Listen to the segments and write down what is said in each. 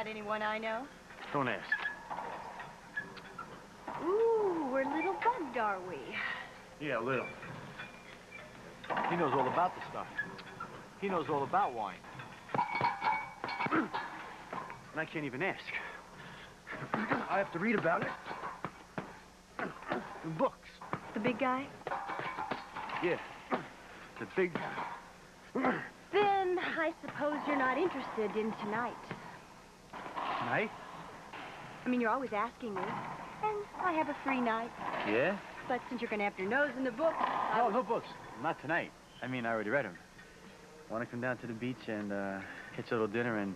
about anyone I know? Don't ask. Ooh, we're a little bugged, are we? Yeah, a little. He knows all about the stuff. He knows all about wine. And I can't even ask. I have to read about it. In books. The big guy? Yeah. The big... Then I suppose you're not interested in tonight. Tonight? I mean, you're always asking me. And I have a free night. Yeah? But since you're going to have your nose in the book... No, no books. Not tonight. I mean, I already read them. Want to come down to the beach and catch a little dinner and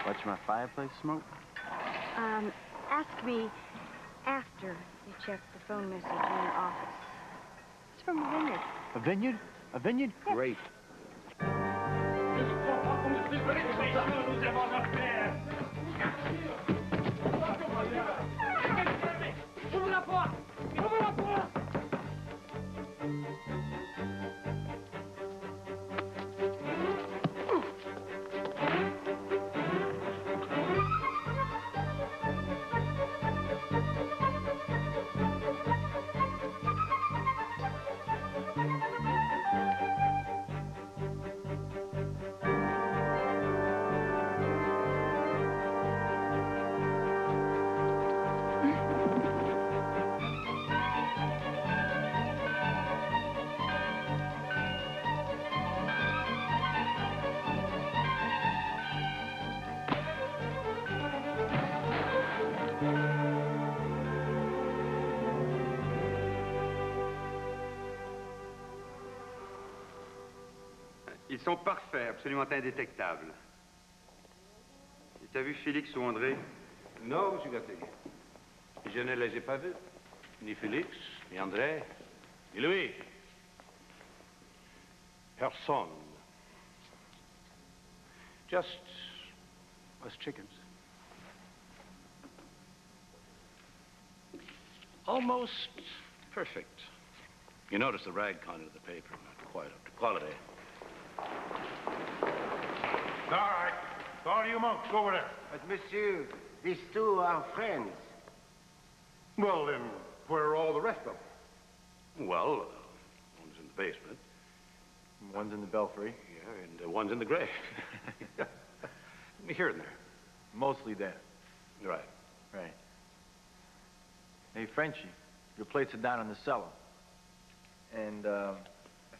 watch my fireplace smoke? Ask me after you check the phone message in your office. It's from a vineyard. A vineyard? A vineyard? Yes. Great. Ils sont parfaits, absolument indétectables. Et t'as vu Félix ou André? Non, M. Gatti. Je ne les ai pas vus. Ni Félix, ni André, ni Louis. Personne. Just us chickens. Almost perfect. You notice the rag content of the paper, not quite up to quality. All right. All you monks, go over there. But, monsieur, these two are friends. Well, then, where are all the rest of them? Well, one's in the basement. One's in the belfry. Yeah, and one's in the grave. Here and there. Mostly there. Right. Right. Hey, Frenchie, your plates are down in the cellar. And, I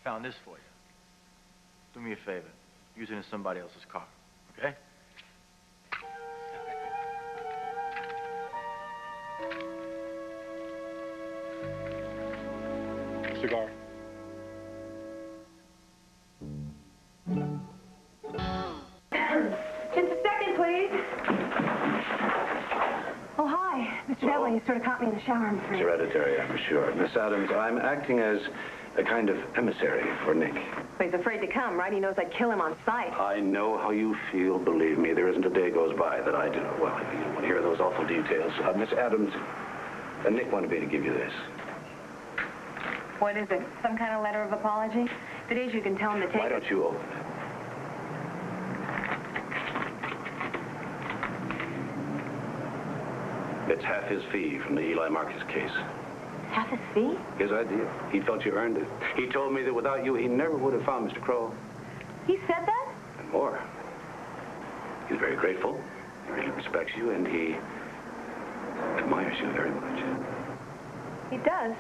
found this for you. Do me a favor. Use it in somebody else's car, okay? Cigar. Just a second, please. Oh, hi. Mr. Devlin, you sort of caught me in the shower, I'm afraid. It's hereditary, I'm sure. Miss Adams, I'm acting as a kind of emissary for Nick. Well, he's afraid to come, right? He knows I'd kill him on sight. I know how you feel, believe me. There isn't a day goes by that I do not. Well, you don't want to hear those awful details. Miss Adams, Nick wanted me to give you this. What is it? Some kind of letter of apology? If it is, you can tell him to take Why don't you open it? It's half his fee from the Eli Marcus case. Half his fee? His idea. He felt you earned it. He told me that without you, he never would have found Mr. Crow. He said that? And more. He's very grateful. He really respects you, and he admires you very much. He does?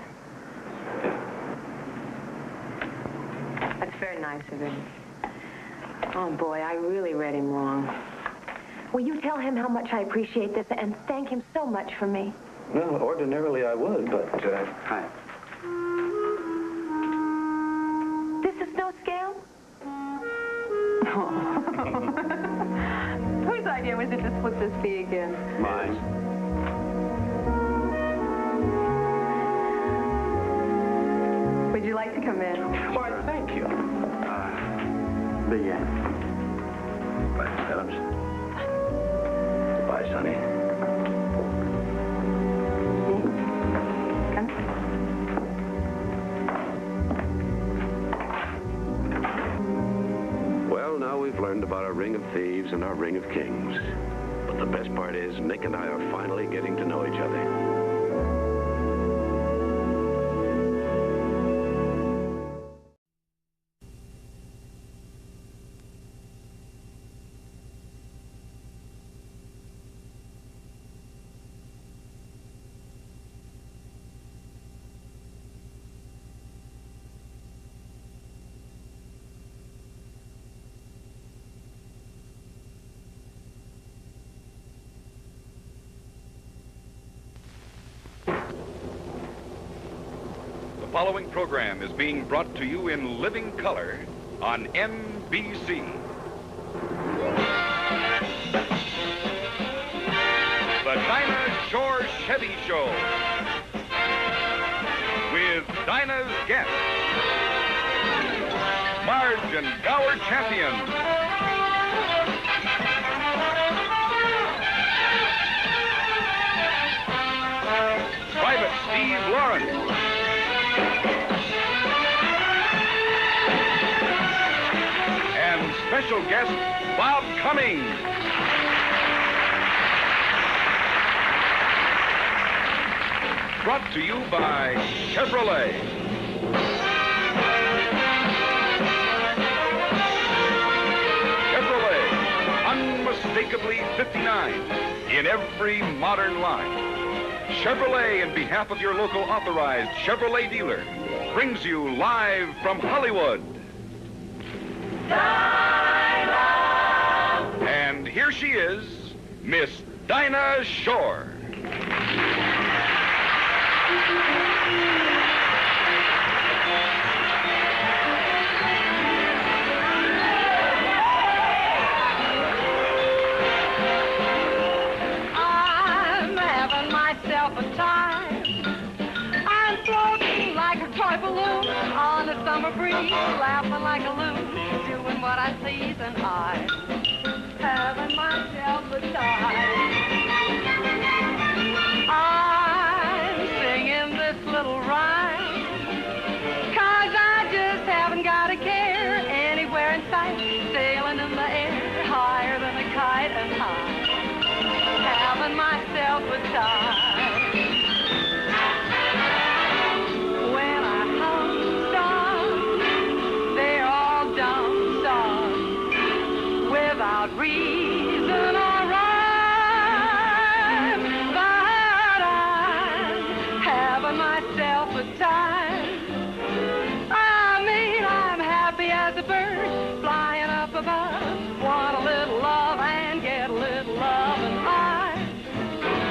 Yeah. That's very nice of him. Oh, boy, I really read him wrong. Will you tell him how much I appreciate this and thank him so much for me? Well, ordinarily I would, but, hi. This is no scam? Whose idea was it to split this fee again? Mine. Would you like to come in? Why, thank you. Big Ann. Bye, Miss Adams. Goodbye, Sonny. Well, now we've learned about our ring of thieves and our ring of kings. But the best part is, Nick and I are finally getting to know each other. The following program is being brought to you in living color on NBC. The Dinah Shore Chevy Show with Dinah's guests, Marge and Gower champions, Private Steve Lawrence, and special guest Bob Cummings. Brought to you by Chevrolet. Chevrolet, unmistakably 59 in every modern line. Chevrolet, in behalf of your local authorized Chevrolet dealer, brings you live from Hollywood. Dinah! And here she is, Miss Dinah Shore. I'm having myself a time. I'm floating like a toy balloon on a summer breeze, laughing like a loon, doing what I please, and I'm having myself a time. I'm singing this little rhyme, 'cause I just haven't got a care anywhere in sight, sailing in the air, higher than a kite, and I'm having myself a time. When I hum songs, they're all dumb songs, without reason or rhyme, but I'm having myself a time. I mean, I'm happy as a bird flying up above, want a little love and get a little love, and I'm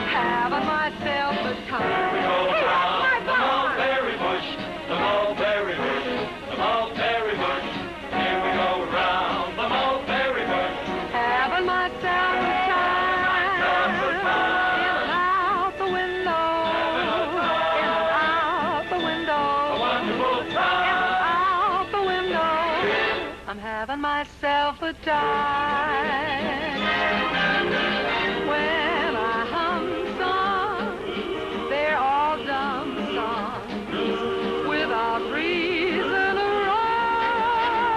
having myself a time. We go around the mulberry bush, the mulberry bush, the mulberry bush. Here we go around the mulberry bush. Having myself a time. In and out the window. In and out the window. A wonderful time. In and out the window. I'm having myself a time. When I hum songs, they're all dumb songs, without reason or rhyme.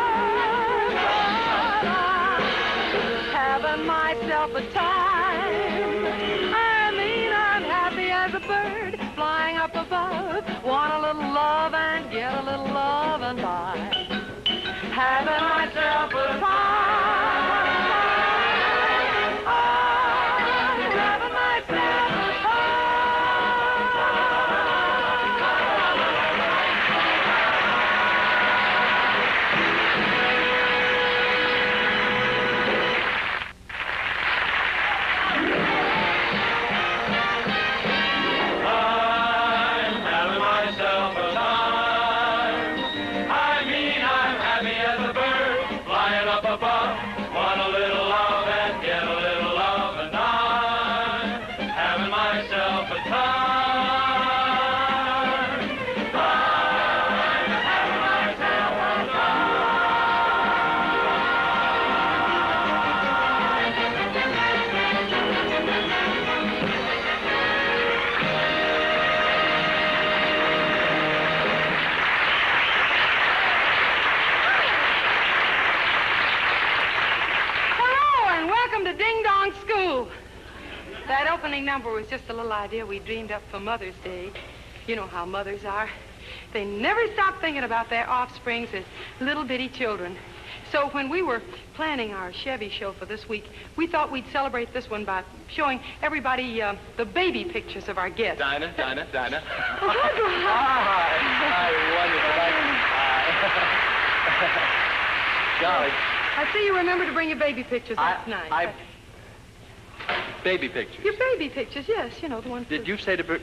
But I'm having myself a time. I mean, I'm happy as a bird flying up above, want a little love and get a little love, and I'm having myself a time. I'm having myself a I'm having myself a time. I mean, I'm happy as a bird flying up above. That opening number was just a little idea we dreamed up for Mother's Day. You know how mothers are. They never stop thinking about their offsprings as little bitty children. So when we were planning our Chevy show for this week, we thought we'd celebrate this one by showing everybody the baby pictures of our guests. Dinah. Oh, hi. Hi, wonderful. Golly. I see you remember to bring your baby pictures. That's nice. Baby pictures. Your baby pictures, yes. You know, the ones... Did you say to...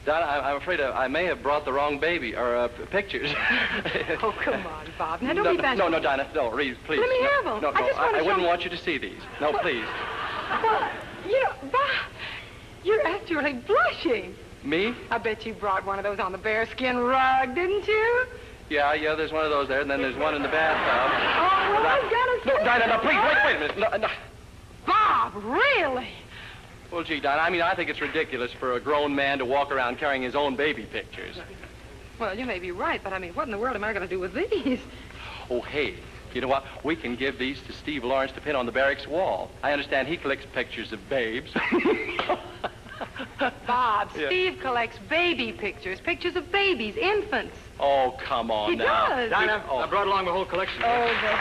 Donna, I'm afraid I may have brought the wrong baby, or pictures. Oh, come on, Bob. Now, don't be bad. No, Dinah, no, please. Let me have them. No, I wouldn't want you to see these. No, please. Well, you know, Bob, you're actually blushing. Me? I bet you brought one of those on the bearskin rug, didn't you? Yeah, there's one of those there, and then there's one in the bathtub. Oh, well, I've got to say... No, Dinah, no, please, wait a minute. No. Bob, really? Well, gee, Dinah, I think it's ridiculous for a grown man to walk around carrying his own baby pictures. Well, you may be right, but what in the world am I going to do with these? Oh, hey, you know what? We can give these to Steve Lawrence to pin on the barracks wall. I understand he collects pictures of babes. Bob, Yeah. Steve collects baby pictures of babies, infants. Oh, come on He now. does. Dinah, I brought along the whole collection. Oh, that's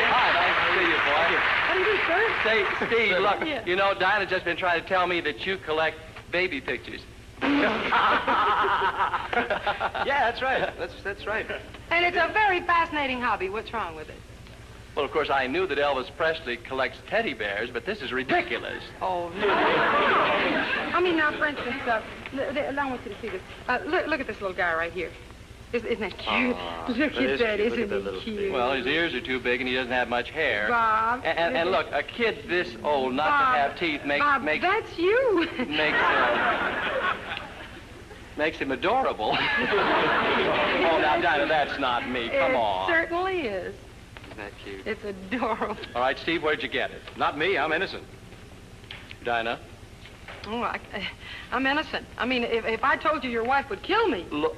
Hi, nice to see you, boy. How do you do, sir? Say, Steve, look, Yeah. you know, Dinah's just been trying to tell me that you collect baby pictures. Yeah, that's right. That's right. And it's a very fascinating hobby. What's wrong with it? Well, of course, I knew that Elvis Presley collects teddy bears, but this is ridiculous. Oh, no. Now, for instance, I want you to see this. Look at this little guy right here. Isn't that cute? Look at that, isn't he cute? Well, his ears are too big, and he doesn't have much hair. Bob. And look, a kid this old not Bob, to have teeth makes... Bob, that's you. Makes him adorable. Oh, now, Dinah, that's not me. Come on. It certainly is. Isn't that cute? It's adorable. All right, Steve, where'd you get it? Not me. I'm innocent. Dinah? Oh, I'm innocent. If I told you your wife would kill me. Look.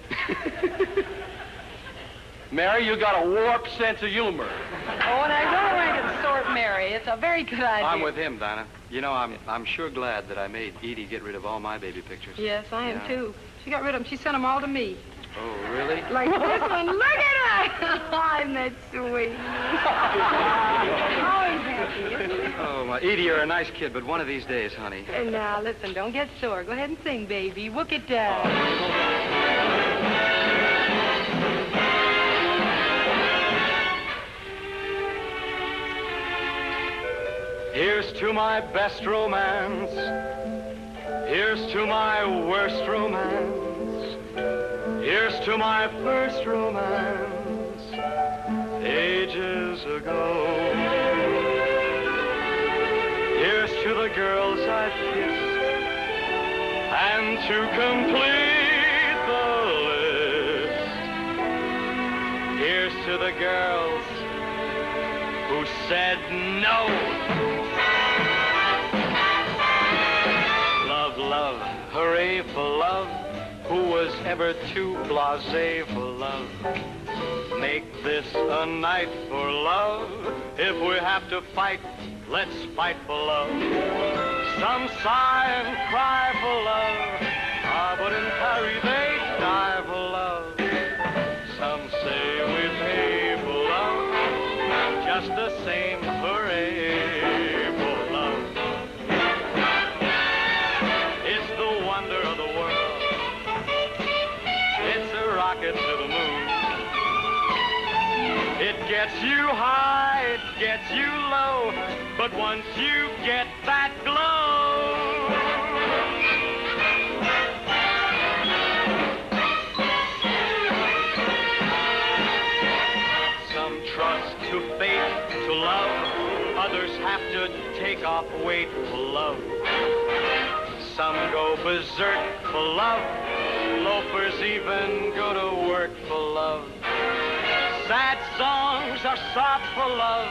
Mary, you got a warped sense of humor. Oh, now don't make it sort, Mary. It's a very good idea. I'm with him, Dinah. You know, I'm sure glad that I made Edie get rid of all my baby pictures. Yes, I am, too. She got rid of them. She sent them all to me. Oh, really? Like this one. Look at her. I'm that sweet. Always happy, isn't he? Oh, my Edie, you're a nice kid, but one of these days, honey. And now, listen, don't get sore. Go ahead and sing, baby. Wook it down. Here's to my best romance. Here's to my worst romance. Here's to my first romance ages ago. Here's to the girls I've kissed, and to complete the list, here's to the girls who said no. Love, hooray for love. Who was ever too blasé for love? Make this a night for love. If we have to fight, let's fight for love. Some sigh and cry for love. But in Paris they die for love. Some say we pay for love. Just the same, hooray for love. It's the wonder of the world. It's a rocket to the moon. It gets you high, it gets you low, but once you get that glow, some trust to fate, to love, others have to take off weight for love. Some go berserk for love, loafers even go to work for love. Sad songs are soft for love,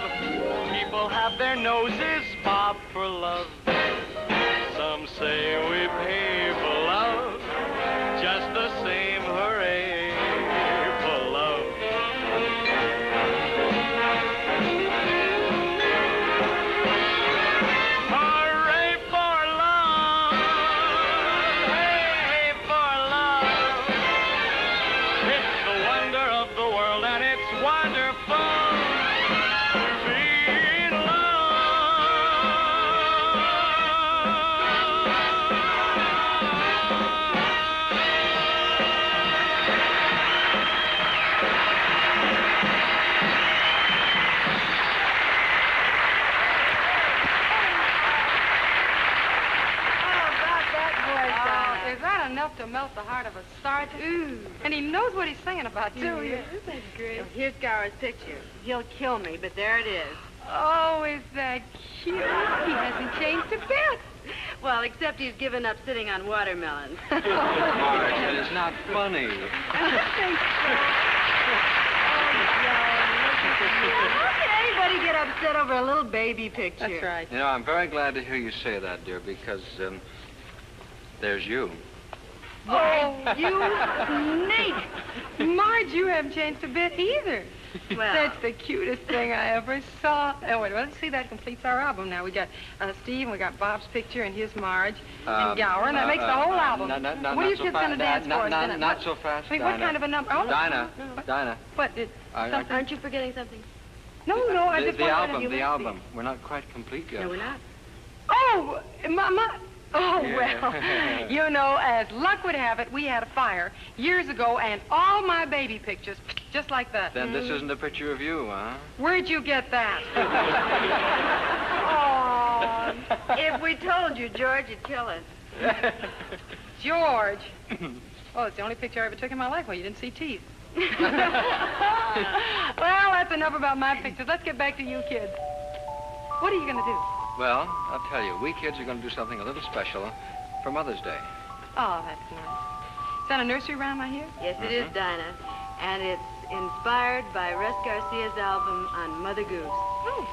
people have their noses bobbed for love. Some say we pay for love, just the same, hooray for love. melt the heart of a sergeant. Ooh. And he knows what he's singing about, too. Yeah, that's great. Well, here's Gower's picture. He'll kill me, but there it is. Oh, is that cute? He hasn't changed a bit. Well, except he's given up sitting on watermelons. Margaret, it's not funny. How can anybody get upset over a little baby picture? That's right. You know, I'm very glad to hear you say that, dear, because there's you. Oh, you sneak! Marge, you haven't changed a bit either. Well. That's the cutest thing I ever saw. Oh, wait, let's see, that completes our album now. We got Steve, and we got Bob's picture, and here's Marge, and Gower, and that makes the whole album. What are you kids going to dance for? Not so fast, Wait, Dinah. what kind of a number? Oh, Dinah, no. Dinah. What? Aren't you forgetting something? No, I just the wanted album, the album. We're not quite complete yet. No, we're not. Oh, Oh, Yeah. well, you know, as luck would have it, we had a fire years ago, and all my baby pictures, just like that. Then this isn't a picture of you, huh? Where'd you get that? Oh, if we told you, George, you'd kill us. George. Well, it's the only picture I ever took in my life where you didn't see teeth. Well, that's enough about my pictures. Let's get back to you kids. What are you going to do? Well, I'll tell you, we kids are going to do something a little special for Mother's Day. Oh, that's nice. Is that a nursery rhyme I hear? Yes, it is, Dinah. And it's inspired by Russ Garcia's album on Mother Goose. Oh.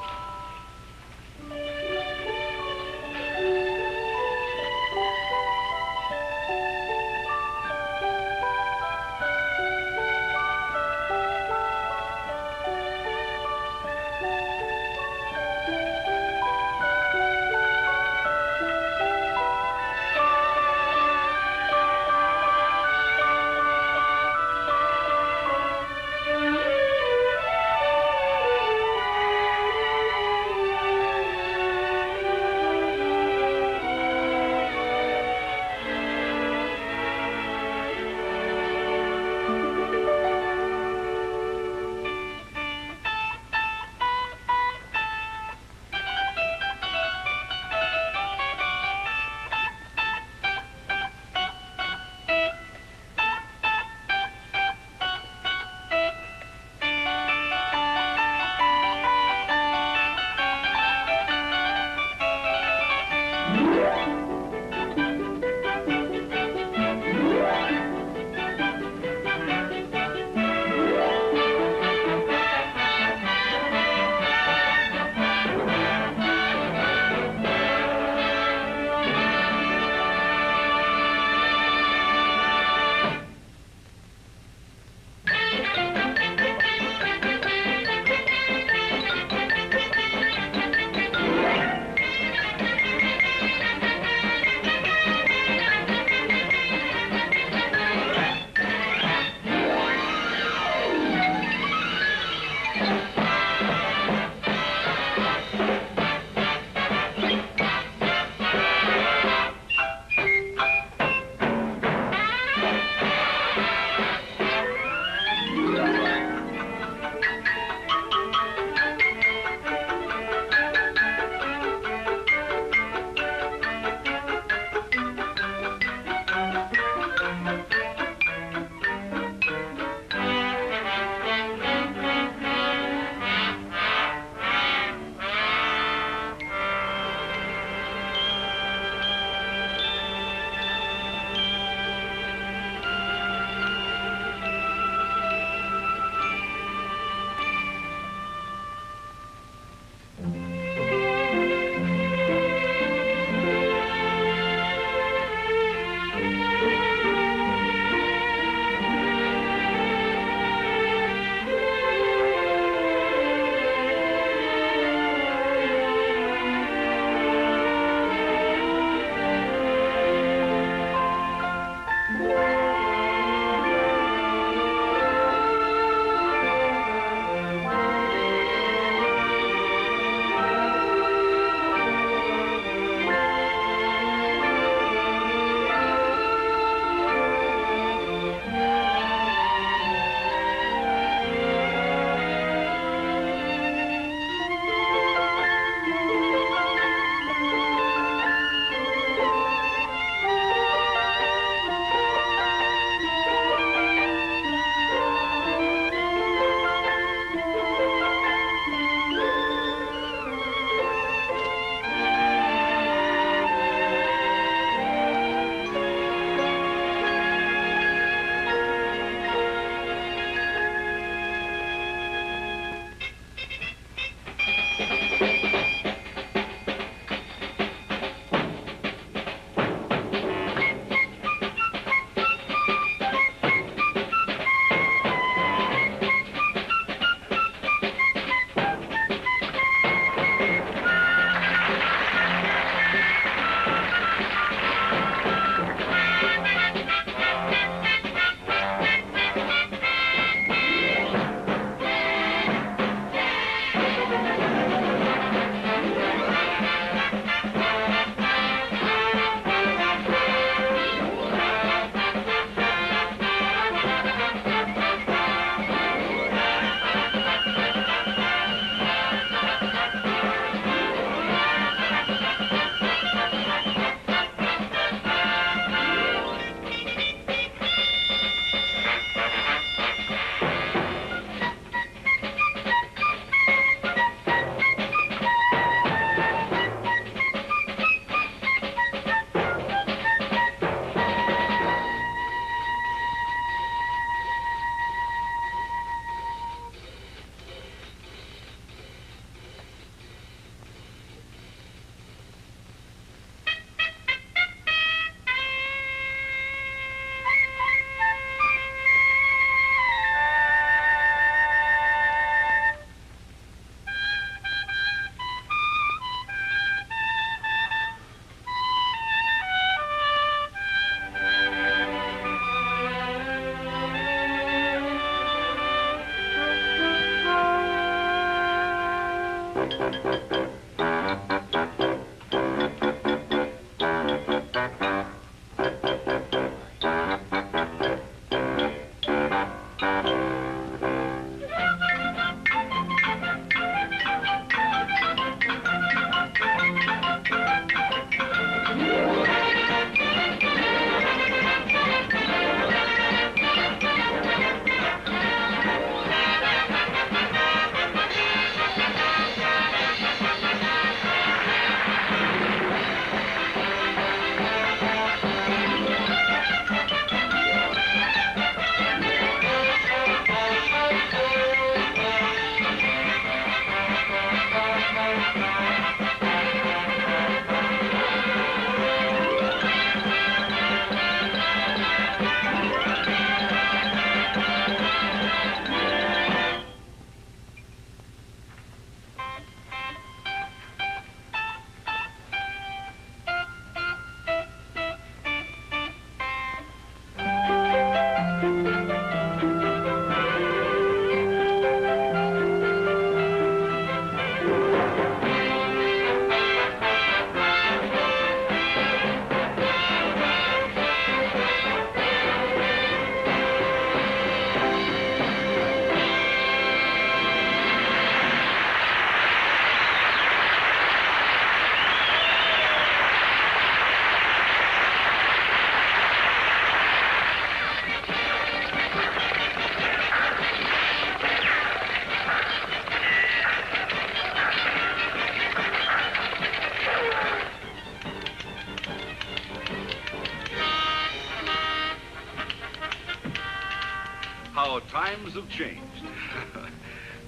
How times have changed.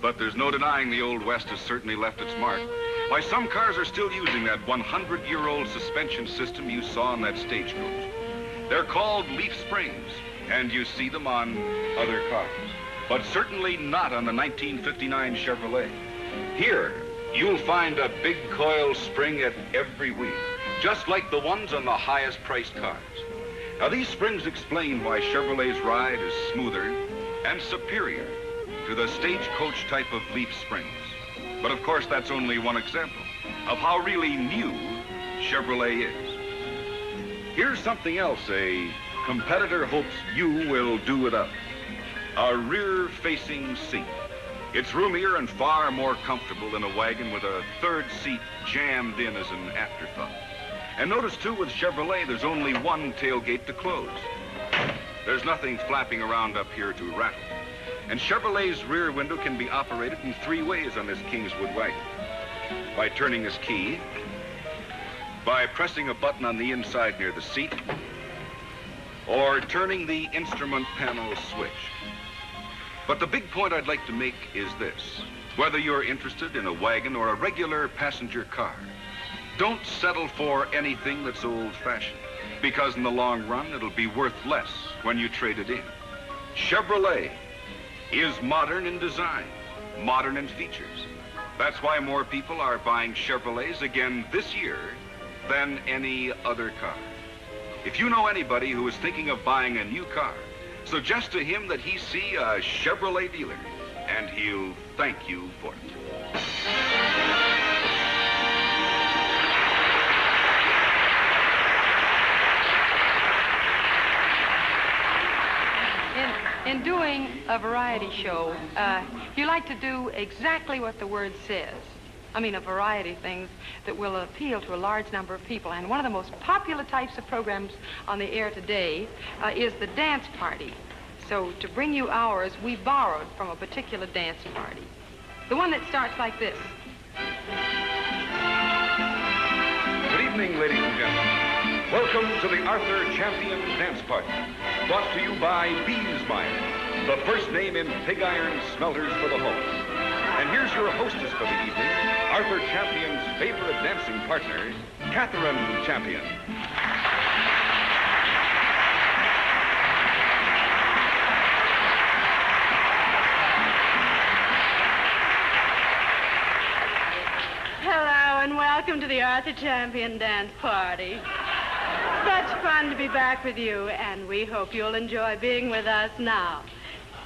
But there's no denying the Old West has certainly left its mark. Why, some cars are still using that 100-year-old suspension system you saw on that stagecoach. They're called leaf springs, and you see them on other cars, but certainly not on the 1959 Chevrolet. Here, you'll find a big coil spring at every wheel, just like the ones on the highest priced cars. Now, these springs explain why Chevrolet's ride is smoother and superior to the stagecoach type of leaf springs. But of course, that's only one example of how really new Chevrolet is. Here's something else a competitor hopes you will do without. A rear-facing seat. It's roomier and far more comfortable than a wagon with a third seat jammed in as an afterthought. And notice, too, with Chevrolet, there's only one tailgate to close. There's nothing flapping around up here to rattle. And Chevrolet's rear window can be operated in 3 ways on this Kingswood wagon. By turning this key, by pressing a button on the inside near the seat, or turning the instrument panel switch. But the big point I'd like to make is this. Whether you're interested in a wagon or a regular passenger car, don't settle for anything that's old-fashioned, because in the long run, it'll be worth less when you trade it in. Chevrolet is modern in design, modern in features. That's why more people are buying Chevrolets again this year than any other car. If you know anybody who is thinking of buying a new car, suggest to him that he see a Chevrolet dealer, and he'll thank you for it. In doing a variety show, you like to do exactly what the word says. I mean, a variety of things that will appeal to a large number of people. And one of the most popular types of programs on the air today is the dance party. So to bring you ours, we borrowed from a particular dance party. The one that starts like this. Good evening, ladies and gentlemen. Welcome to the Arthur Champion Dance Party, brought to you by Beesmeyer, the first name in pig iron smelters for the home. And here's your hostess for the evening, Arthur Champion's favorite dancing partner, Catherine Champion. Hello, and welcome to the Arthur Champion Dance Party. Such fun to be back with you, and we hope you'll enjoy being with us now.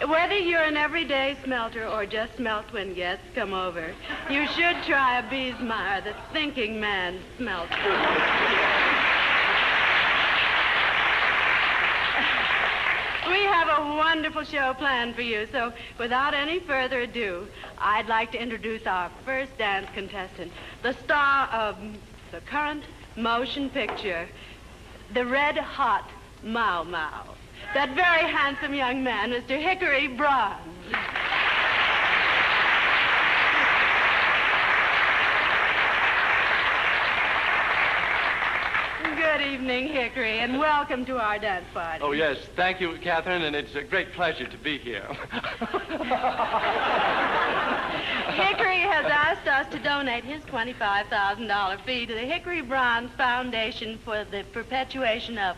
Whether you're an everyday smelter or just smelt when guests come over, you should try a Biesmeyer, the thinking man's smelter. We have a wonderful show planned for you, so without any further ado, I'd like to introduce our first dance contestant, the star of the current motion picture, the red-hot Mau Mau. That very handsome young man, Mr. Hickory Bronze. Good evening, Hickory, and welcome to our dance party. Oh, yes. Thank you, Catherine, and it's a great pleasure to be here. Hickory has asked us to donate his $25,000 fee to the Hickory Bronze Foundation for the perpetuation of...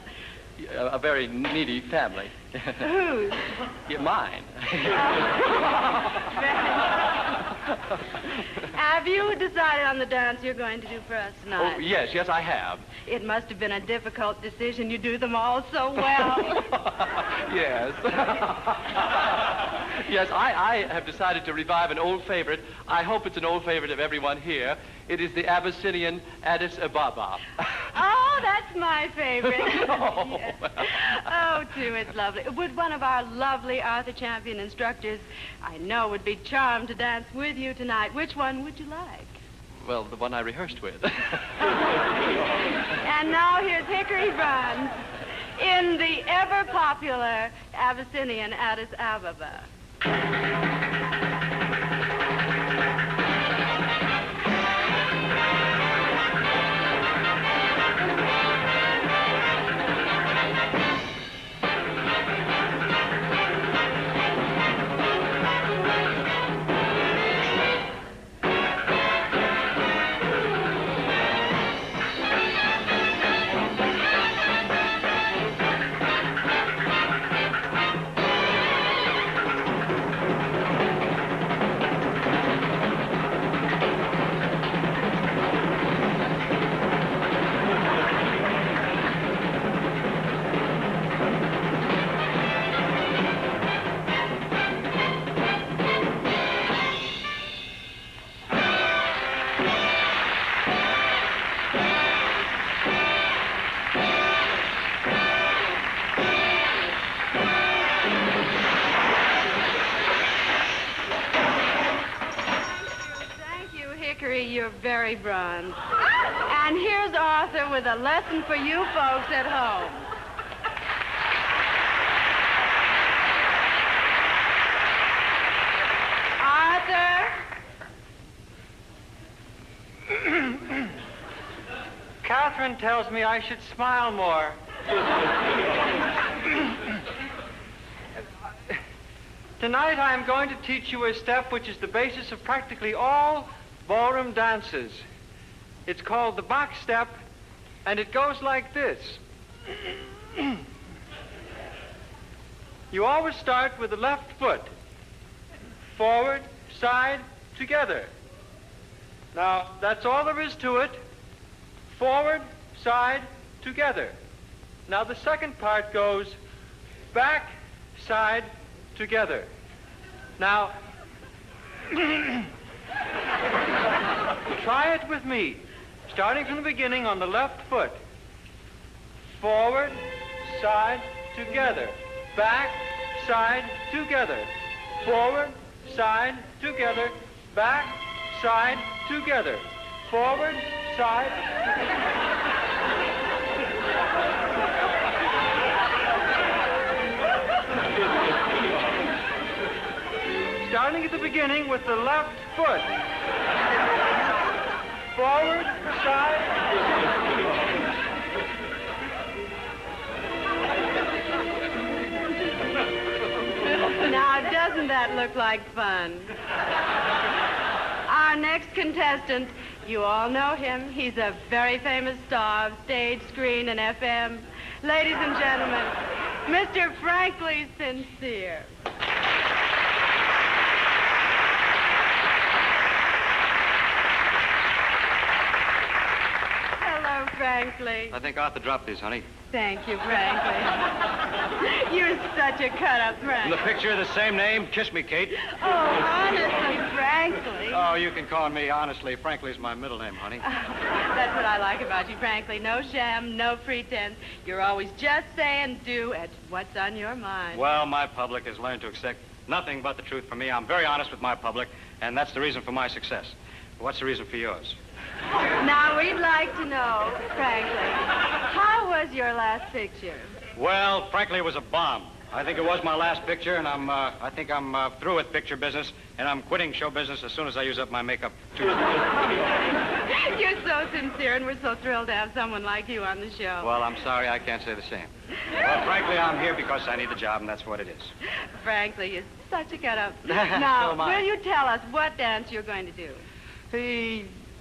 A very needy family. Whose? Yeah, mine. Have you decided on the dance you're going to do for us tonight? Oh, yes, I have. It must have been a difficult decision. You do them all so well. Yes. Yes, I have decided to revive an old favorite. I hope it's an old favorite of everyone here. It is the Abyssinian Addis Ababa. Oh, that's my favorite. Oh, Yes. Oh, too, it's lovely. Would one of our lovely Arthur Champion instructors, I know, would be charmed to dance with you tonight. Which one would you like? Well, the one I rehearsed with. And now here's Hickory Bronze in the ever-popular Abyssinian Addis Ababa. You're very bronze. And here's Arthur with a lesson for you folks at home. Arthur? Catherine tells me I should smile more. Tonight I am going to teach you a step which is the basis of practically all ballroom dances. It's called the box step, and it goes like this. You always start with the left foot. Forward, side, together. Now, that's all there is to it. Forward, side, together. Now, the second part goes back, side, together. Now, try it with me, starting from the beginning on the left foot. Forward, side, together. Back, side, together. Forward, side, together. Back, side, together. Forward, side, starting at the beginning with the left foot. Forward, side. Now, doesn't that look like fun? Our next contestant, you all know him. He's a very famous star of stage, screen, and FM. Ladies and gentlemen, Mr. Frankly Sincere. Hello, Frankly. I think Arthur dropped these, honey. Thank you, Frankly. You're such a cut-up, And Frankly. the picture of the same name. Kiss me, Kate. Oh, honestly, Frankly. Oh, you can call me honestly. Frankly's my middle name, honey. That's what I like about you, Frankly. No sham, no pretense. You're always just saying do and what's on your mind. Well, my public has learned to accept nothing but the truth from me. I'm very honest with my public, and that's the reason for my success. What's the reason for yours? Now, we'd like to know, Frankly, how was your last picture? Well, frankly, it was a bomb. I think it was my last picture, and I think I'm through with picture business, and I'm quitting show business as soon as I use up my makeup. You're so sincere, and we're so thrilled to have someone like you on the show. Well, I'm sorry, I can't say the same. Well, frankly, I'm here because I need the job, and that's what it is. Frankly, you're such a cut-up. So Now, am I. will you tell us what dance you're going to do?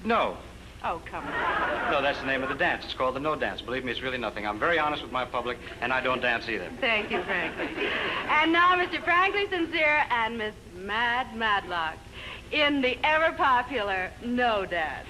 No. Oh, come on. No, that's the name of the dance. It's called the no dance. Believe me, it's really nothing. I'm very honest with my public, and I don't dance either. Thank you, Frankly. And now, Mr. Frankly Sincere and Miss Mad Madlock in the ever-popular No Dance.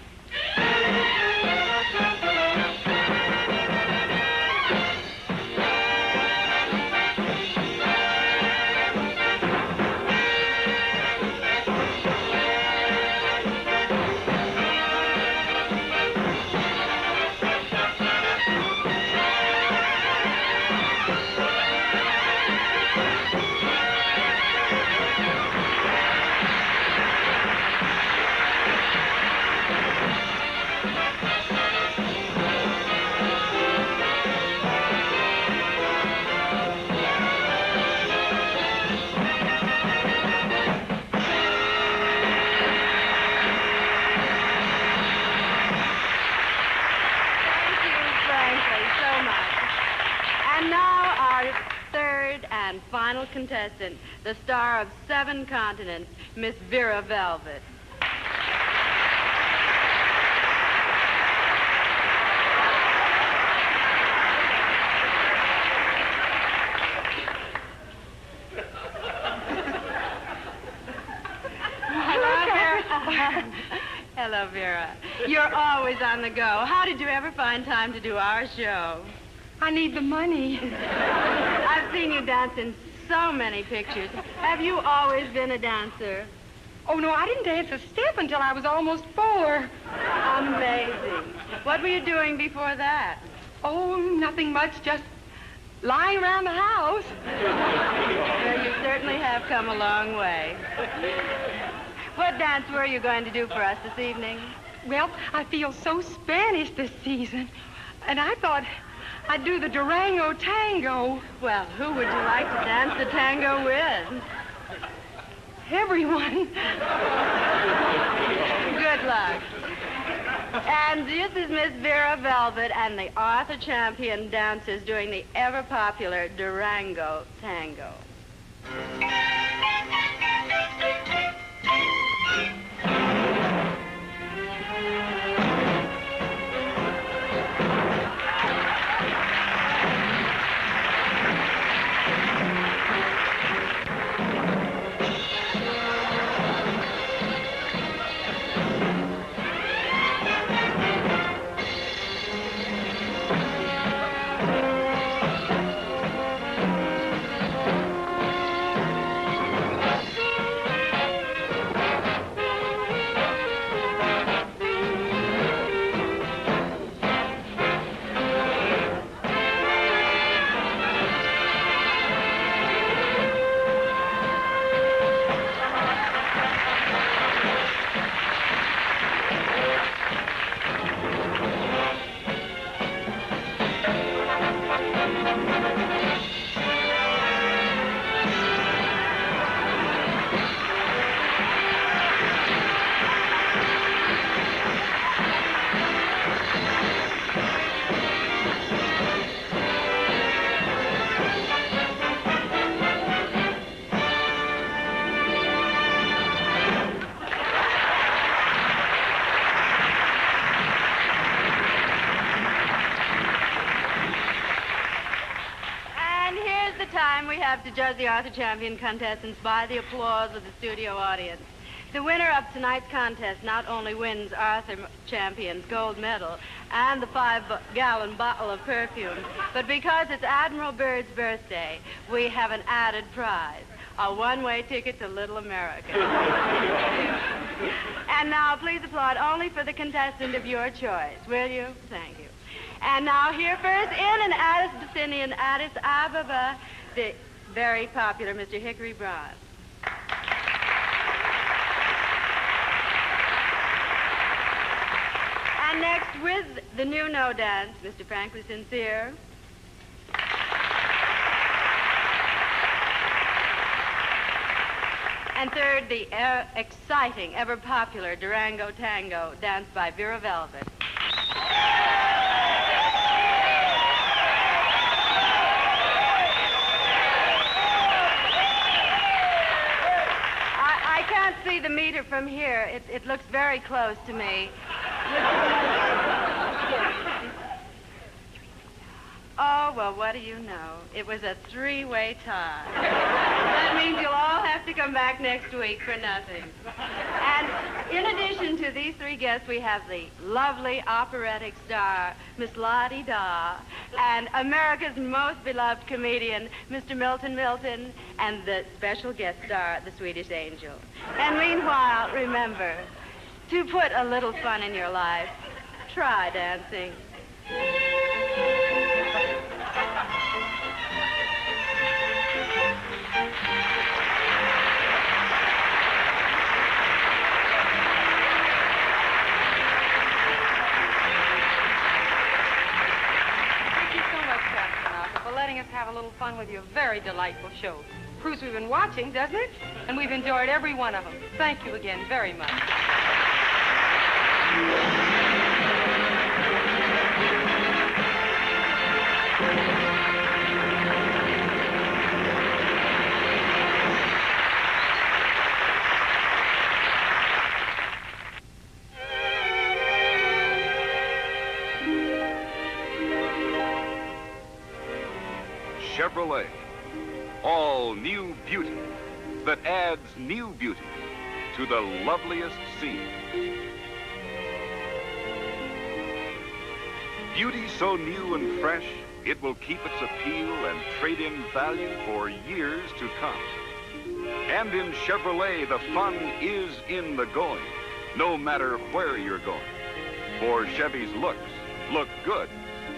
And final contestant, the star of 7 continents, Miss Vera Velvet. Hello, Vera. You're always on the go. How did you ever find time to do our show? I need the money. I've seen you dance in so many pictures. Have you always been a dancer? Oh, no, I didn't dance a step until I was almost 4. Amazing. What were you doing before that? Oh, nothing much, just lying around the house. Well, you certainly have come a long way. What dance were you going to do for us this evening? Well, I feel so Spanish this season, and I thought I'd do the Durango tango. Well, who would you like to dance the tango with? Everyone. Good luck. And this is Miss Vera Velvet and the Arthur champion dancers doing the ever-popular Durango tango. We have to judge the Arthur champion contestants by the applause of the studio audience. The winner of tonight's contest not only wins Arthur Champion's gold medal and the 5-gallon bottle of perfume, but because it's Admiral Byrd's birthday, we have an added prize, a one-way ticket to Little America. And now, please applaud only for the contestant of your choice, will you? Thank you. And now, here first in an Addis Ababa, the very popular Mr. Hickory Braun. And next, with the new no dance, Mr. Frankly Sincere. And third, the exciting, ever popular Durango Tango, danced by Vera Velvet. I can't see the meter from here. It looks very close to me. Oh, well, what do you know? It was a 3-way tie. That means you'll all have to come back next week for nothing. And in addition to these 3 guests, we have the lovely operatic star, Miss Lottie Daw, and America's most beloved comedian, Mr. Milton Milton, and the special guest star, the Swedish Angel. And meanwhile, remember, to put a little fun in your life, try dancing. Letting us have a little fun with your very delightful show. Proves we've been watching, doesn't it? And we've enjoyed every one of them. Thank you again very much. Chevrolet. All new beauty that adds new beauty to the loveliest scene. Beauty so new and fresh, it will keep its appeal and trade-in value for years to come. And in Chevrolet, the fun is in the going, no matter where you're going. For Chevy's looks look good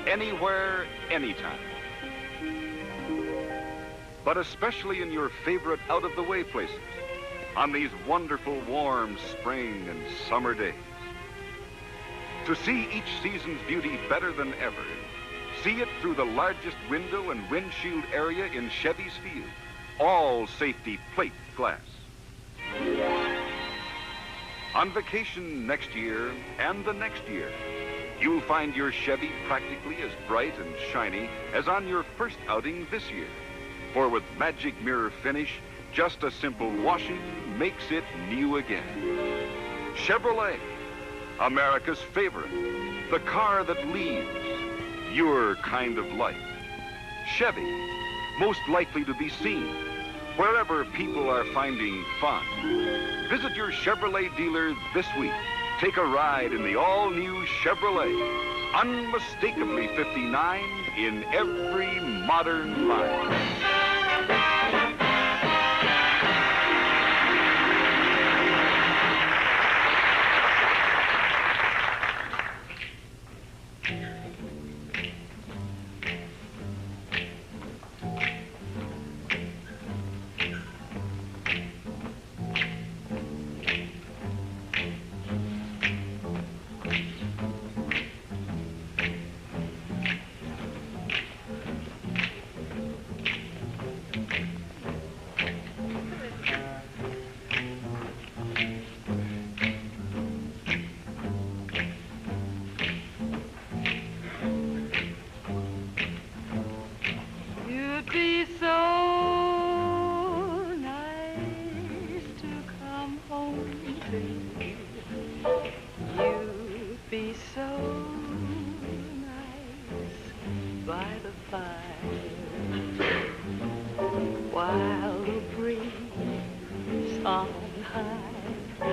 anywhere, anytime. But especially in your favorite out-of-the-way places, on these wonderful warm spring and summer days. To see each season's beauty better than ever, see it through the largest window and windshield area in Chevy's field, all safety plate glass. On vacation next year and the next year, you'll find your Chevy practically as bright and shiny as on your first outing this year. For with magic mirror finish, just a simple washing makes it new again. Chevrolet, America's favorite, the car that leads your kind of life. Chevy, most likely to be seen wherever people are finding fun. Visit your Chevrolet dealer this week. Take a ride in the all-new Chevrolet, unmistakably 59 in every modern line. While the breeze on high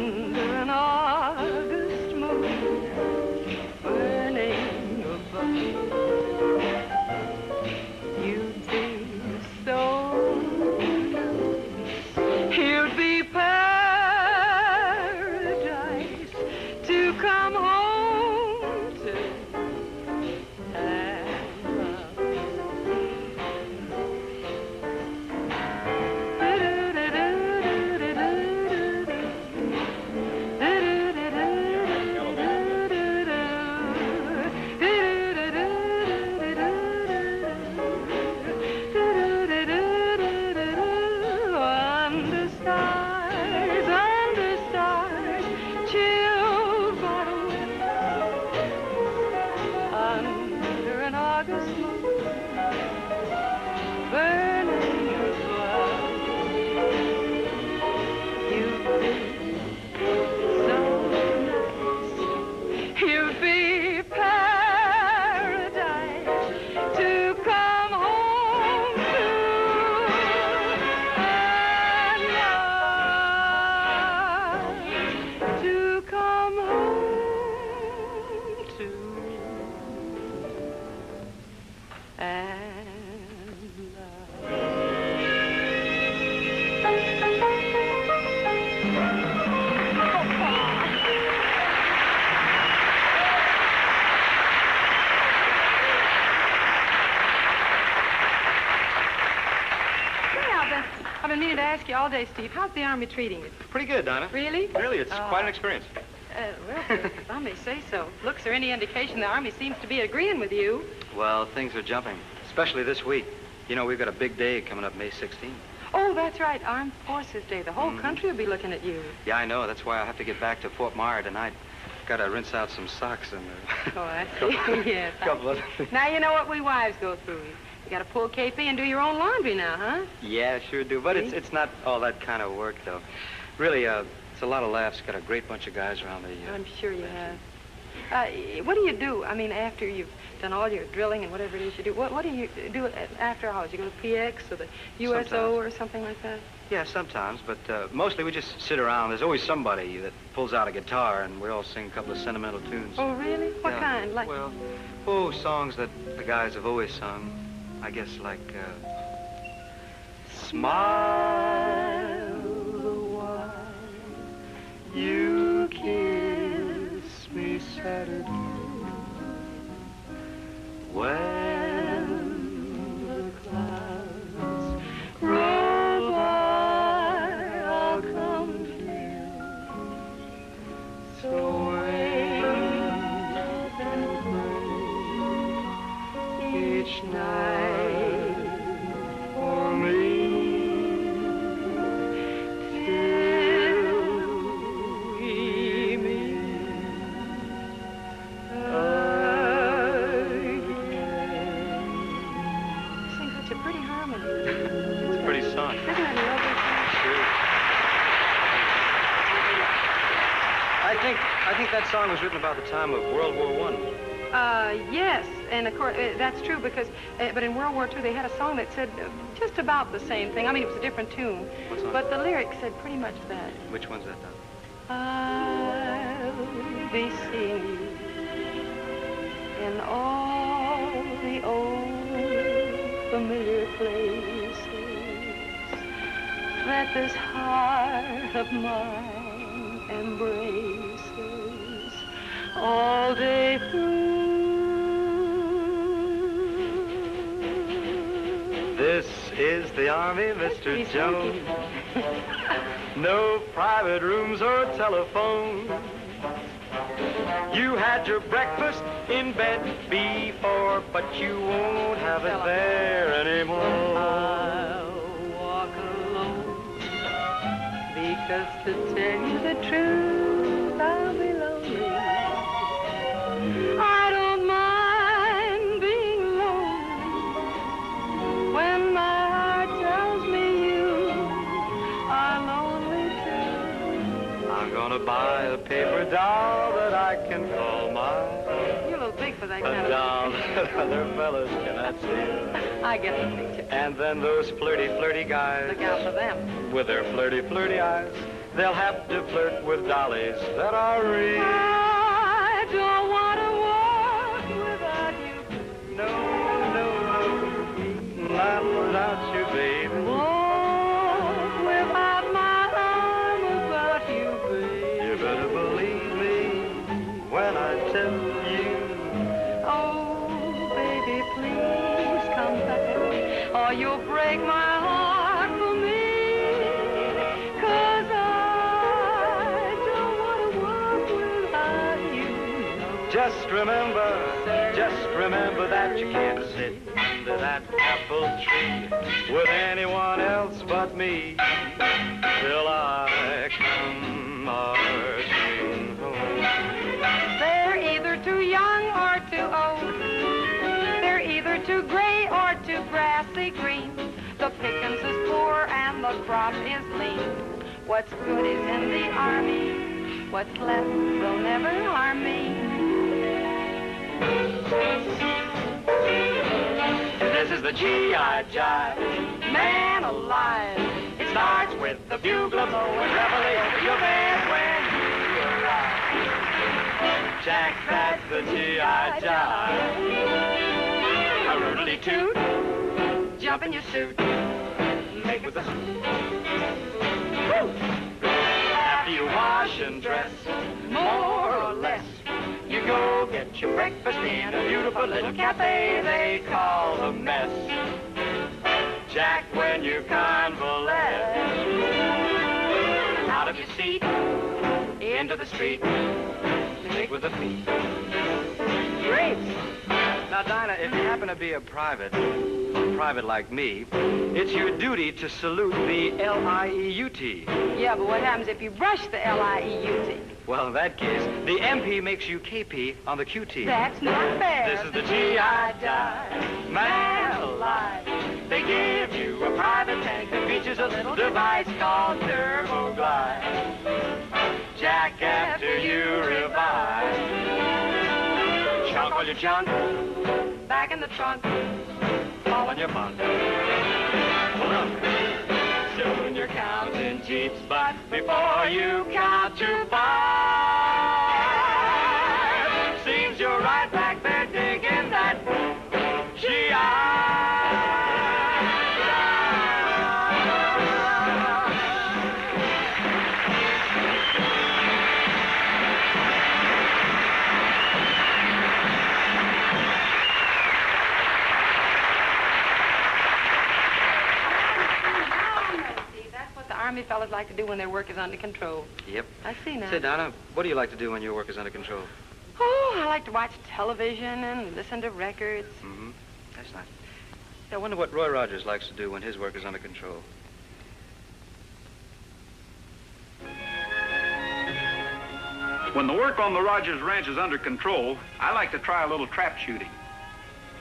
under an August moon, burning above. You'd be so nice. You'd be paradise to come home to. I've been meaning to ask you all day, Steve. How's the Army treating you? Pretty good, Dinah. Really? Really, it's quite an experience. Well, if I may say so. Looks are any indication the Army seems to be agreeing with you. Well, things are jumping, especially this week. You know, we've got a big day coming up May 16th. Oh, that's right, Armed Forces Day. The whole country will be looking at you. Yeah, I know. That's why I have to get back to Fort Myer tonight. Got to rinse out some socks and... Oh, I see. Yes. Couple of things. Now you know what we wives go through. You got to pull KP and do your own laundry now, huh? Yeah, sure do. But it's not all that kind of work, though. Really, it's a lot of laughs. Got a great bunch of guys around the... I'm sure you have. What do you do? I mean, after you've done all your drilling and whatever it is you do, what do you do after hours? You go to PX or the USO Sometimes. or something like that? Yeah, sometimes, but mostly we just sit around. There's always somebody that pulls out a guitar, and we all sing a couple of sentimental tunes. Oh, really? What kind? Like... Well, songs that the guys have always sung. I guess like, smile the while you kiss me Saturday, when the clouds roll by, I'll come to you. So wait and pray each night for me till we meet again. You sing such a pretty harmony. It's a pretty song. Isn't that lovely? Sure. I think that song was written about the time of World War I. Yes, and of course, that's true because, but in World War II, they had a song that said just about the same thing. I mean, it was a different tune. What song? But the lyrics said pretty much that. Which one's that, though? I'll be seeing you in all the old familiar places that this heart of mine embraces all day through. This is the Army, Mr. Jones. No private rooms or telephone. You had your breakfast in bed before, but you won't have it there anymore. I'll walk alone, because to tell you the truth, I'll be lonely. I don't mind being lonely when my heart tells me you are lonely too. I'm gonna buy a paper doll that I can call mine. You're a little big for that A kind of doll that other fellas cannot see. I get the picture. And then those flirty, flirty guys. Look out for them. With their flirty, flirty eyes. They'll have to flirt with dollies that are real. I don't want to walk without you. No, no, no, not without you, baby. Walk without my arm about you, baby. You better believe me when I tell you. Oh, baby, please come back, or you'll break my heart for me. 'Cause I don't want to walk without you. Just remember that you can't sit under that apple tree with anyone else but me till I come marching home. They're either too young or too old. They're either too gray or too grassy green. The pickings is poor and the crop is lean. What's good is in the army. What's left will never harm me. This is the G.I. Jive, man alive. It starts with the bugler blowing reveille over your bed when you arrive. Jack, that's the G.I. Jive. A roodly toot, jump in your suit, make with the Woo! After you wash and dress, more or less, you go get your breakfast in a beautiful little cafe they call a mess. Jack, when you convalesce, out of your seat, into the street, make with the feet. Great. Now, Dinah, if you happen to be a private like me, it's your duty to salute the L-I-E-U-T. Yeah, but what happens if you brush the L-I-E-U-T? Well, in that case, the MP makes you KP on the QT. That's not fair. This is the G.I. Jive, man alive. They give you a private tank that features a little device called Turbo Glide. Jack, after you revive, chunk all your junk back in the trunk, fall on your bunk. Soon you're counting Jeeps, but before you count to 5, seems you're right back there digging that G.I. Army fellas like to do when their work is under control. Yep. I see now. Say, Donna, what do you like to do when your work is under control? Oh, I like to watch television and listen to records. Mm-hmm. That's nice. Yeah, I wonder what Roy Rogers likes to do when his work is under control. When the work on the Rogers Ranch is under control, I like to try a little trap shooting.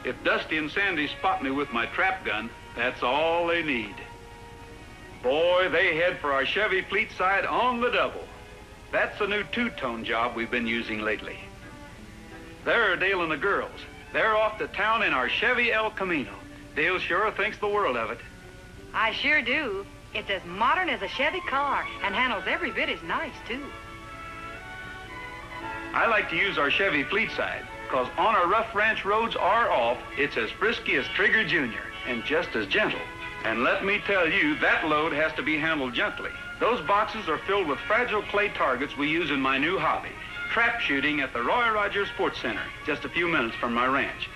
If Dusty and Sandy spot me with my trap gun, that's all they need. Boy, they head for our Chevy fleet side on the double. That's the new two-tone job we've been using lately. There are Dale and the girls. They're off to town in our Chevy El Camino. Dale sure thinks the world of it. I sure do. It's as modern as a Chevy car and handles every bit as nice, too. I like to use our Chevy fleet side, because on our rough ranch roads or off, it's as frisky as Trigger Jr. and just as gentle. And let me tell you, that load has to be handled gently. Those boxes are filled with fragile clay targets we use in my new hobby, trap shooting at the Roy Rogers Sports Center, just a few minutes from my ranch.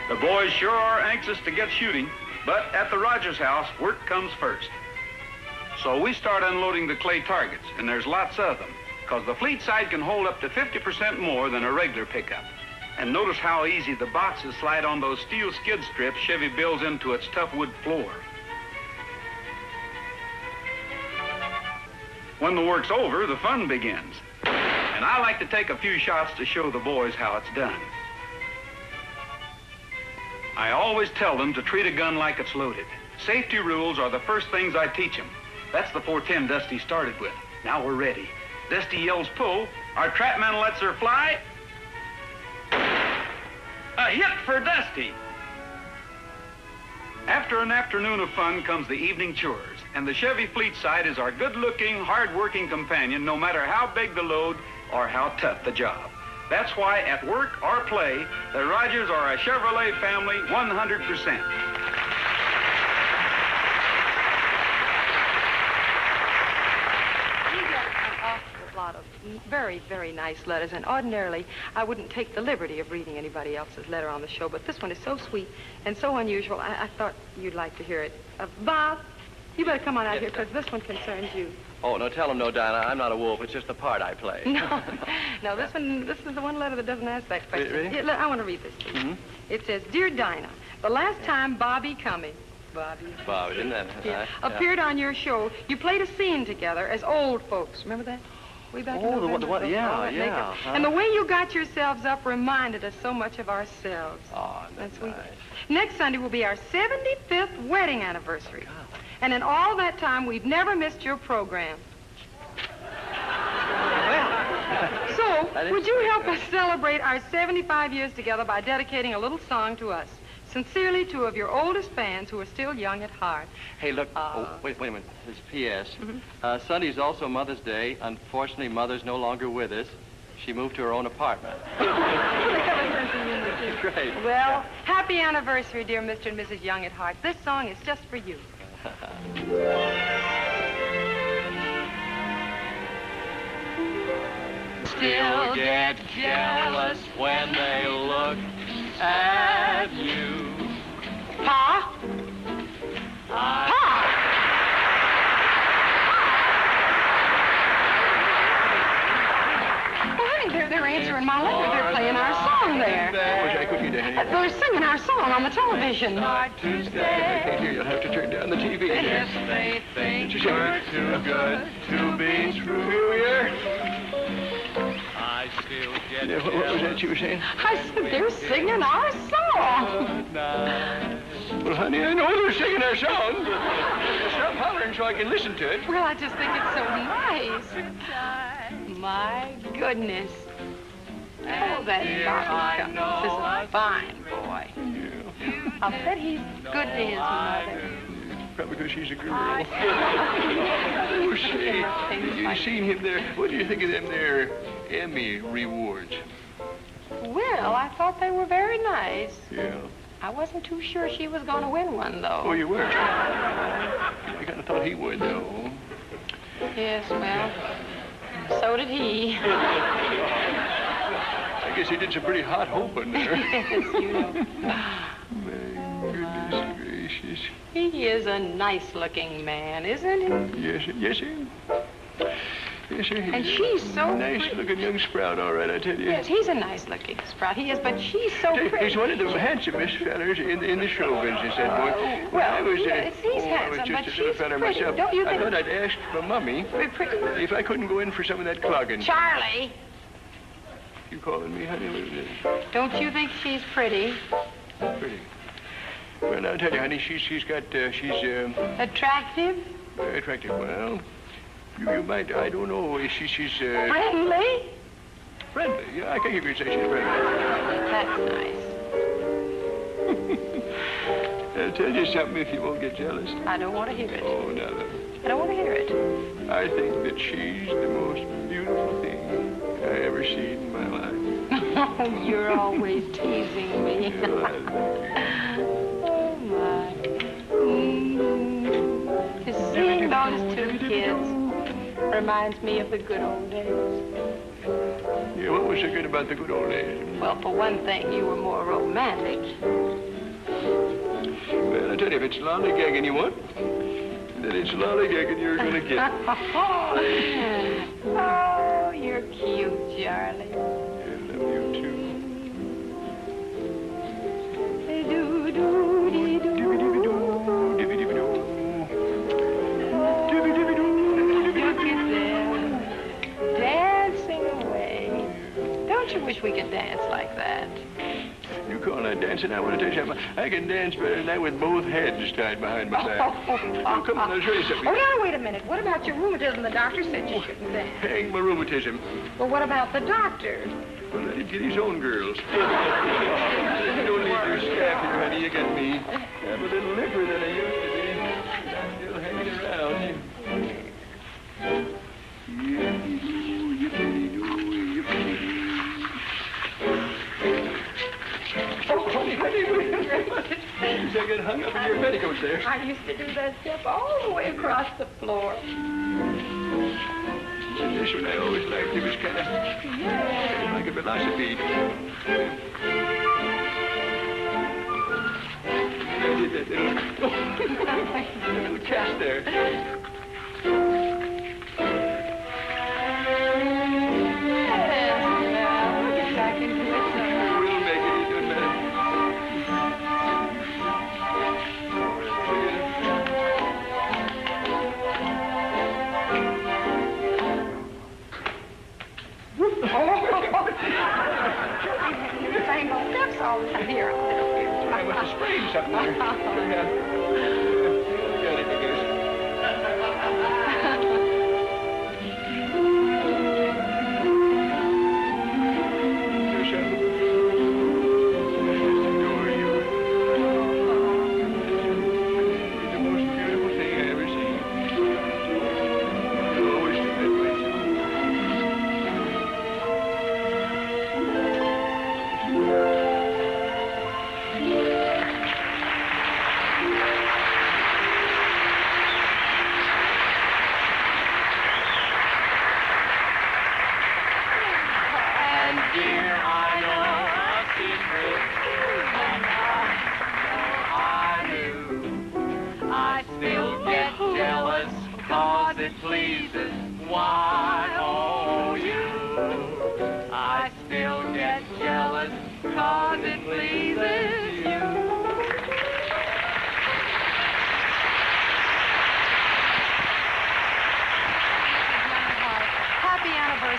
The boys sure are anxious to get shooting, but at the Rogers house, work comes first. So we start unloading the clay targets, and there's lots of them, because the fleet side can hold up to 50% more than a regular pickup. And notice how easy the boxes slide on those steel skid strips Chevy builds into its tough wood floor. When the work's over, the fun begins. And I like to take a few shots to show the boys how it's done. I always tell them to treat a gun like it's loaded. Safety rules are the first things I teach them. That's the 410 Dusty started with. Now we're ready. Dusty yells pull. Our trapman lets her fly. A hit for Dusty. After an afternoon of fun comes the evening chores, and the Chevy Fleet Side is our good-looking, hard-working companion no matter how big the load or how tough the job. That's why at work or play, the Rogers are a Chevrolet family 100%. A lot of very, very nice letters, and ordinarily I wouldn't take the liberty of reading anybody else's letter on the show, but this one is so sweet and so unusual, I thought you'd like to hear it. Bob, you better come on out here, because this one concerns you. Oh, no, tell him no, Dinah. I'm not a wolf. It's just the part I play. No, this is the one letter that doesn't ask that question. Really? Here, I want to read this to you. Mm-hmm. It says, Dear Dinah, the last time Bobby, isn't that nice? appeared on your show, you played a scene together as old folks. Remember that? Way back in November, the one, yeah. Huh? And the way you got yourselves up reminded us so much of ourselves. Oh, that's sweet. nice. Next Sunday will be our 75th wedding anniversary. And in all that time, we've never missed your program. So, would you help us celebrate our 75 years together by dedicating a little song to us? Sincerely, two of your oldest fans who are still young at heart. Hey, look. Wait a minute. This P.S. Sunday's also Mother's Day. Unfortunately, Mother's no longer with us. She moved to her own apartment. Great. Well, happy anniversary, dear Mr. and Mrs. Young at heart. This song is just for you. Still get jealous when they look at you. Pa? Well, honey, they're answering my letter. They're playing our song there. I couldn't hear that. They're singing our song on the television. I can't hear. You'll have to turn down the TV. If they think you're too good to be true, I still get what was that you were saying? I said they're singing our song. Well, honey, I know they're singing our song. Stop hollering so I can listen to it. Well, I just think it's so nice. My goodness. Oh, that Bobby Cummings is a fine boy. Yeah. I'll bet he's good to his mother. Probably because she's a girl. Oh, say, you seen him there. What do you think of them there Emmy rewards? Well, I thought they were very nice. Yeah. I wasn't too sure she was going to win one, though. Oh, you weren't? I kind of thought he would, though. Yes, well, so did he. I guess he did some pretty hot hoping there. Yes, you know. My goodness gracious. He is a nice-looking man, isn't he? Yes, sir. Yes, sir. And she's so nice-looking young sprout, all right, I tell you. Yes, he's a nice-looking sprout. He is, but she's so pretty. He's one of the handsomest fellers in the show business, that boy. Well, yes, he's handsome, I was but just a she's little feller pretty. myself. Don't you think? I thought I'd ask for Mummy if I couldn't go in for some of that clogging. Charlie! You calling me, honey? What is it? Don't you think she's pretty? Pretty. Well, I'll tell you, honey, she's attractive? Attractive. Well, you might, I don't know, she's friendly? Friendly, yeah, I can hear you say she's friendly. That's nice. I'll tell you something if you won't get jealous. I don't want to hear it. Oh, no. I don't want to hear it. I think that she's the most beautiful thing I ever seen in my life. Oh, you're always teasing me. Oh, my. Just seeing those two kids reminds me of the good old days. Yeah, what was so good about the good old days? Well, for one thing, you were more romantic. Well, I tell you, if it's lollygagging you want, then it's lollygagging you're going to get. Oh, you're cute, Charlie. I love you, too. Dancing away. Don't you wish we could dance like that? You call that dancing? I want to tell you something. I can dance better than that with both heads tied behind my back. Oh, come on, I'll show you something. Oh, now, wait a minute. What about your rheumatism? The doctor said you shouldn't dance. Hang my rheumatism. Well, what about the doctor? Well, let him get his own girls. You don't need to you're scabbier, honey. You got me. I'm a little limper than I used to be. I'm still hanging around. Oh, honey, wait a minute. You say get hung up in your petticoats there. I used to do that step all the way across the floor. This one I always liked. It was kind of like a velocipede. I did that little cast there. Get back into it. We'll make it. It doesn't matter. Tangled steps all the time. Here, I must have sprained something there. Yeah. Got it, I guess.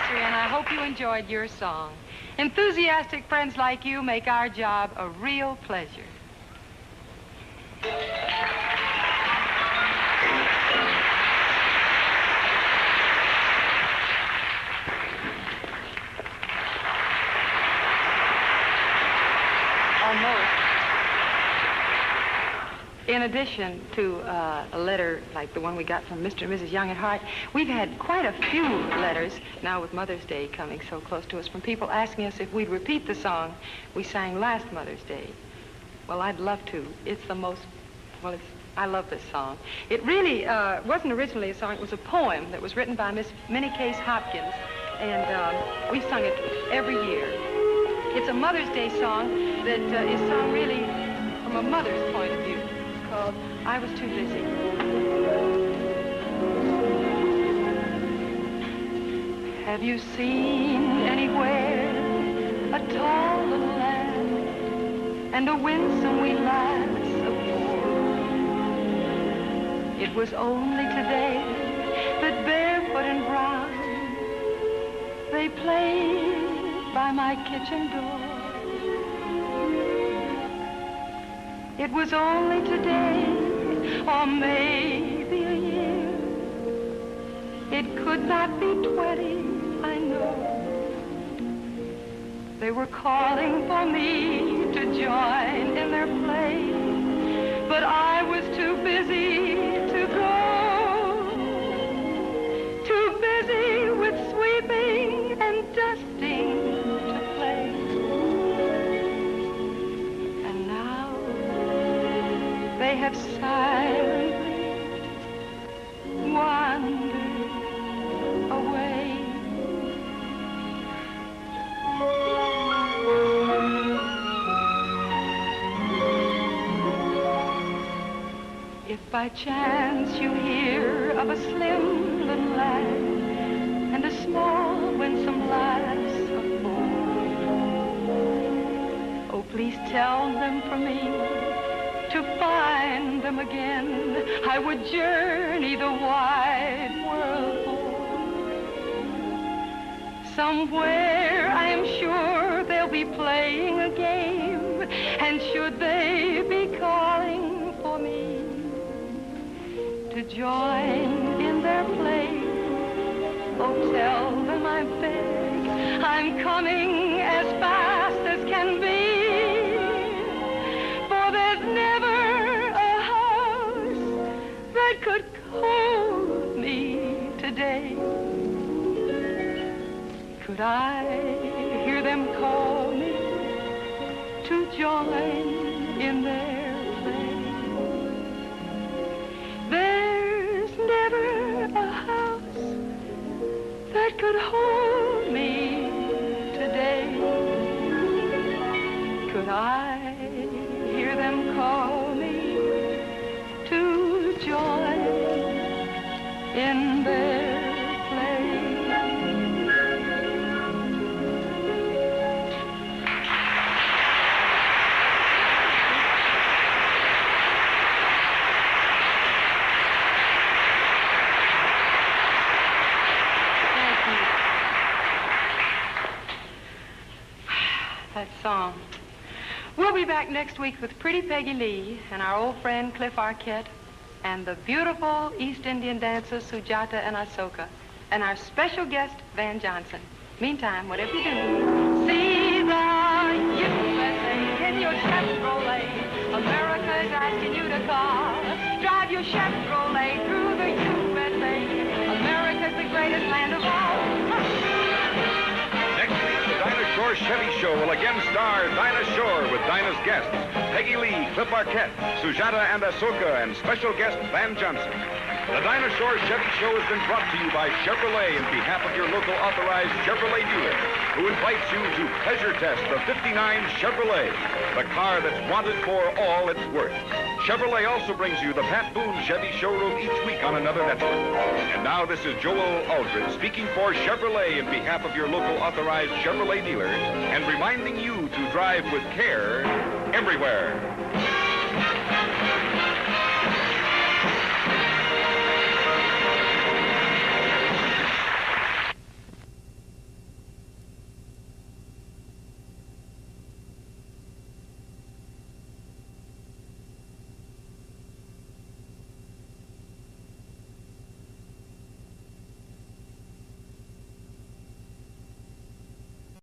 And I hope you enjoyed your song. Enthusiastic friends like you make our job a real pleasure. Almost. In addition to a letter like the one we got from Mr. and Mrs. Young at Heart, we've had quite a few letters, now with Mother's Day coming so close to us, from people asking us if we'd repeat the song we sang last Mother's Day. Well, I'd love to. It's the most, I love this song. It really wasn't originally a song, it was a poem that was written by Miss Minnie Case Hopkins, and we sung it every year. It's a Mother's Day song that is sung really from a mother's point of view. Called I Was Too Busy. Have you seen anywhere a tall little lad and a winsome wee lass of 4? It was only today that barefoot and brown they played by my kitchen door. It was only today, or maybe a year. It could not be 20, I know. They were calling for me to join in their play, but I was too busy to go. Too busy with sweeping and dusting to play. They have silently wandered away. If by chance you hear of a slim little lad and a small, winsome lass of 4, oh, please tell them for me. To find them again, I would journey the wide world o'er. Somewhere, I am sure, they'll be playing a game, and should they be calling for me to join in their play, oh, tell them I beg, I'm coming as fast as can be. could call me today, could I hear them call me to join in their play? There's never a house that could hold me today. Could I hear them call me to join in their play? That song. We'll be back next week with Pretty Peggy Lee and our old friend Cliff Arquette and the beautiful East Indian dancers Sujata and Asoka and our special guest Van Johnson. Meantime, whatever you do, see the USA in your Chevrolet. America is asking you to call. Drive your Chevrolet through the USA. America's the greatest land of all. Next week, the Dinah Shore Chevy Show will again star Dinah Shore with Dinah's guests, Peggy Lee, Cliff Arquette, Sujata and Asoka, and special guest Van Johnson. The Dinah Shore Chevy Show has been brought to you by Chevrolet in behalf of your local authorized Chevrolet dealer, who invites you to pleasure test the '59 Chevrolet, the car that's wanted for all it's worth. Chevrolet also brings you the Pat Boone Chevy Showroom each week on another network. And now this is Joel Aldred speaking for Chevrolet in behalf of your local authorized Chevrolet dealer and reminding you to drive with care everywhere.